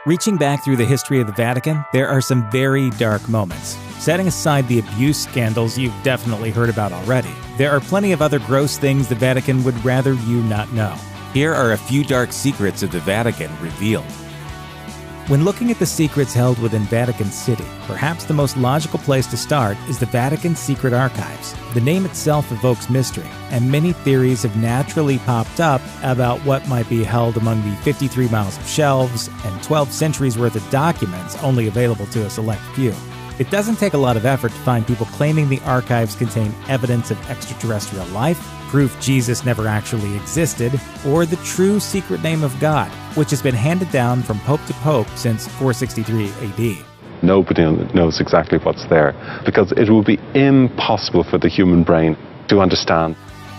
Reaching back through the history of the Vatican, there are some very dark moments. Setting aside the abuse scandals you've definitely heard about already, there are plenty of other gross things the Vatican would rather you not know. Here are a few dark secrets of the Vatican revealed. When looking at the secrets held within Vatican City, perhaps the most logical place to start is the Vatican Secret Archives. The name itself evokes mystery, and many theories have naturally popped up about what might be held among the 53 miles of shelves and 12 centuries worth of documents only available to a select few. It doesn't take a lot of effort to find people claiming the archives contain evidence of extraterrestrial life, proof Jesus never actually existed, or the true secret name of God, which has been handed down from pope to pope since 463 AD. Nobody knows exactly what's there because it will be impossible for the human brain to understand.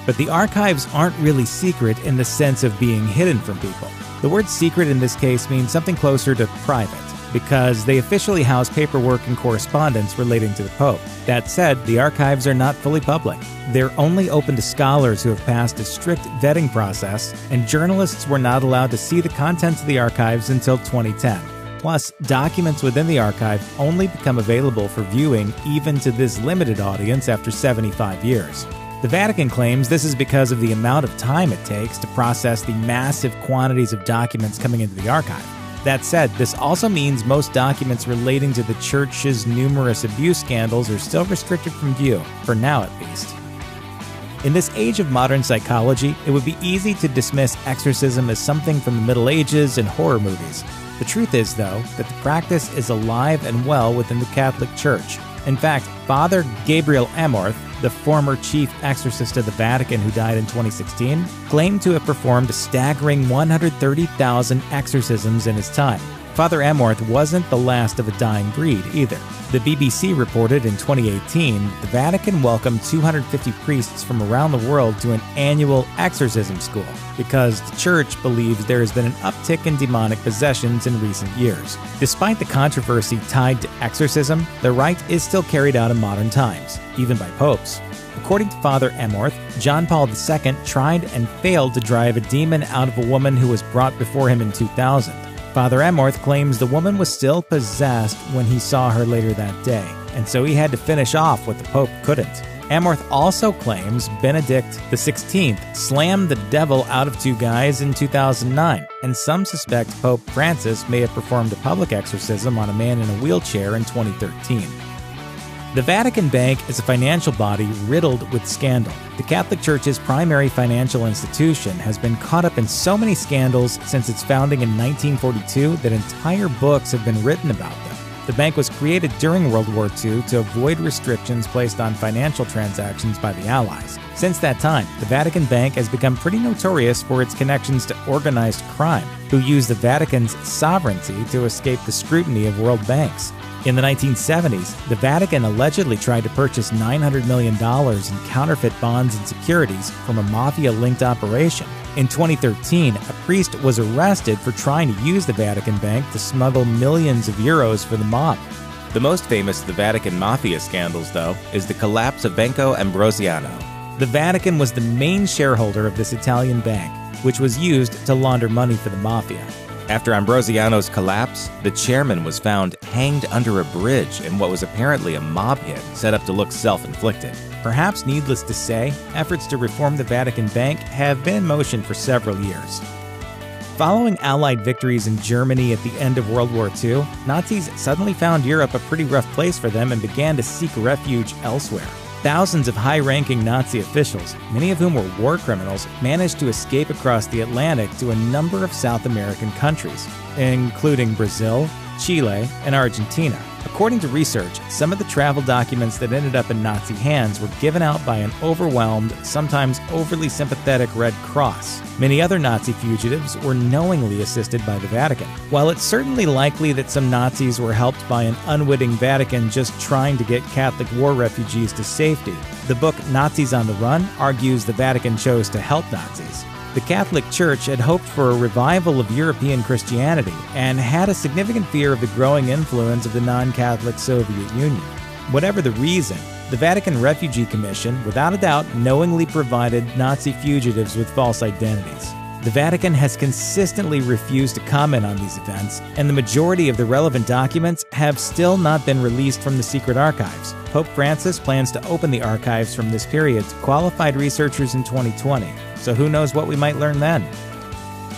But the archives aren't really secret in the sense of being hidden from people. The word secret in this case means something closer to private, because they officially house paperwork and correspondence relating to the Pope. That said, the archives are not fully public. They're only open to scholars who have passed a strict vetting process, and journalists were not allowed to see the contents of the archives until 2010. Plus, documents within the archive only become available for viewing even to this limited audience after 75 years. The Vatican claims this is because of the amount of time it takes to process the massive quantities of documents coming into the archive. That said, this also means most documents relating to the Church's numerous abuse scandals are still restricted from view, for now at least. In this age of modern psychology, it would be easy to dismiss exorcism as something from the Middle Ages and horror movies. The truth is, though, that the practice is alive and well within the Catholic Church. In fact, Father Gabriel Amorth, the former chief exorcist of the Vatican who died in 2016, claimed to have performed a staggering 130,000 exorcisms in his time. Father Amorth wasn't the last of a dying breed either. The BBC reported in 2018 the Vatican welcomed 250 priests from around the world to an annual exorcism school because the Church believes there has been an uptick in demonic possessions in recent years. Despite the controversy tied to exorcism, the rite is still carried out in modern times, even by popes. According to Father Amorth, John Paul II tried and failed to drive a demon out of a woman who was brought before him in 2000. Father Amorth claims the woman was still possessed when he saw her later that day, and so he had to finish off what the Pope couldn't. Amorth also claims Benedict XVI slammed the devil out of two guys in 2009, and some suspect Pope Francis may have performed a public exorcism on a man in a wheelchair in 2013. The Vatican Bank is a financial body riddled with scandal. The Catholic Church's primary financial institution has been caught up in so many scandals since its founding in 1942 that entire books have been written about them. The bank was created during World War II to avoid restrictions placed on financial transactions by the Allies. Since that time, the Vatican Bank has become pretty notorious for its connections to organized crime, who use the Vatican's sovereignty to escape the scrutiny of world banks. In the 1970s, the Vatican allegedly tried to purchase $900 million in counterfeit bonds and securities from a mafia-linked operation. In 2013, a priest was arrested for trying to use the Vatican Bank to smuggle millions of euros for the mob. The most famous of the Vatican mafia scandals, though, is the collapse of Banco Ambrosiano. The Vatican was the main shareholder of this Italian bank, which was used to launder money for the mafia. After Ambrosiano's collapse, the chairman was found hanged under a bridge in what was apparently a mob hit set up to look self-inflicted. Perhaps needless to say, efforts to reform the Vatican Bank have been in motion for several years. Following Allied victories in Germany at the end of World War II, Nazis suddenly found Europe a pretty rough place for them and began to seek refuge elsewhere. Thousands of high-ranking Nazi officials, many of whom were war criminals, managed to escape across the Atlantic to a number of South American countries, including Brazil, Chile, and Argentina. According to research, some of the travel documents that ended up in Nazi hands were given out by an overwhelmed, sometimes overly sympathetic Red Cross. Many other Nazi fugitives were knowingly assisted by the Vatican. While it's certainly likely that some Nazis were helped by an unwitting Vatican just trying to get Catholic war refugees to safety, the book Nazis on the Run argues the Vatican chose to help Nazis. The Catholic Church had hoped for a revival of European Christianity and had a significant fear of the growing influence of the non-Catholic Soviet Union. Whatever the reason, the Vatican Refugee Commission, without a doubt, knowingly provided Nazi fugitives with false identities. The Vatican has consistently refused to comment on these events, and the majority of the relevant documents have still not been released from the secret archives. Pope Francis plans to open the archives from this period to qualified researchers in 2020, so who knows what we might learn then.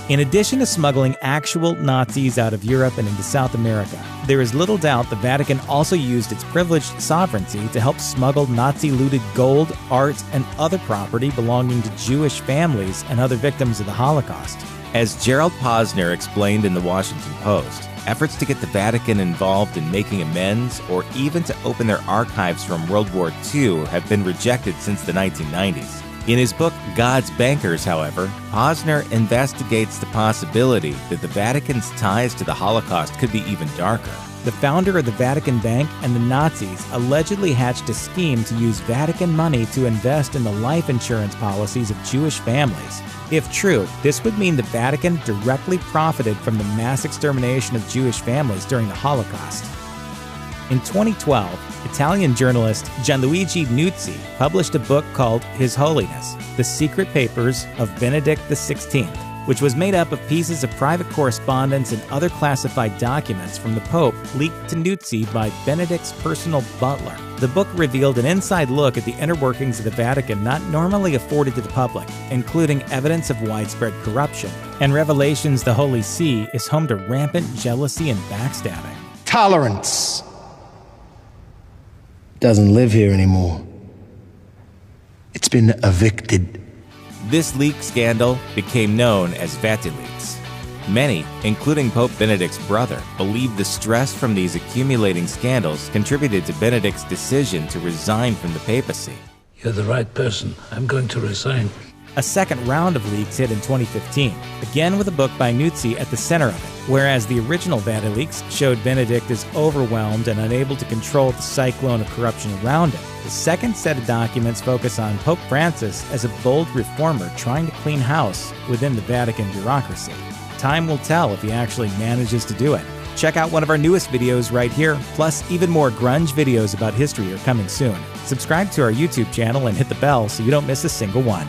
In addition to smuggling actual Nazis out of Europe and into South America, there is little doubt the Vatican also used its privileged sovereignty to help smuggle Nazi-looted gold, art, and other property belonging to Jewish families and other victims of the Holocaust. As Gerald Posner explained in the Washington Post, efforts to get the Vatican involved in making amends or even to open their archives from World War II have been rejected since the 1990s. In his book, God's Bankers, however, Posner investigates the possibility that the Vatican's ties to the Holocaust could be even darker. The founder of the Vatican Bank and the Nazis allegedly hatched a scheme to use Vatican money to invest in the life insurance policies of Jewish families. If true, this would mean the Vatican directly profited from the mass extermination of Jewish families during the Holocaust. In 2012, Italian journalist Gianluigi Nuzzi published a book called His Holiness: The Secret Papers of Benedict XVI, which was made up of pieces of private correspondence and other classified documents from the Pope leaked to Nuzzi by Benedict's personal butler. The book revealed an inside look at the inner workings of the Vatican not normally afforded to the public, including evidence of widespread corruption, and revelations the Holy See is home to rampant jealousy and backstabbing. Tolerance doesn't live here anymore. It's been evicted. This leak scandal became known as VatiLeaks. Many, including Pope Benedict's brother, believe the stress from these accumulating scandals contributed to Benedict's decision to resign from the papacy. You're the right person. I'm going to resign. A second round of leaks hit in 2015, again with a book by Nuzzi at the center of it. Whereas the original VatiLeaks showed Benedict as overwhelmed and unable to control the cyclone of corruption around him, the second set of documents focus on Pope Francis as a bold reformer trying to clean house within the Vatican bureaucracy. Time will tell if he actually manages to do it. Check out one of our newest videos right here, plus even more grunge videos about history are coming soon. Subscribe to our YouTube channel and hit the bell so you don't miss a single one.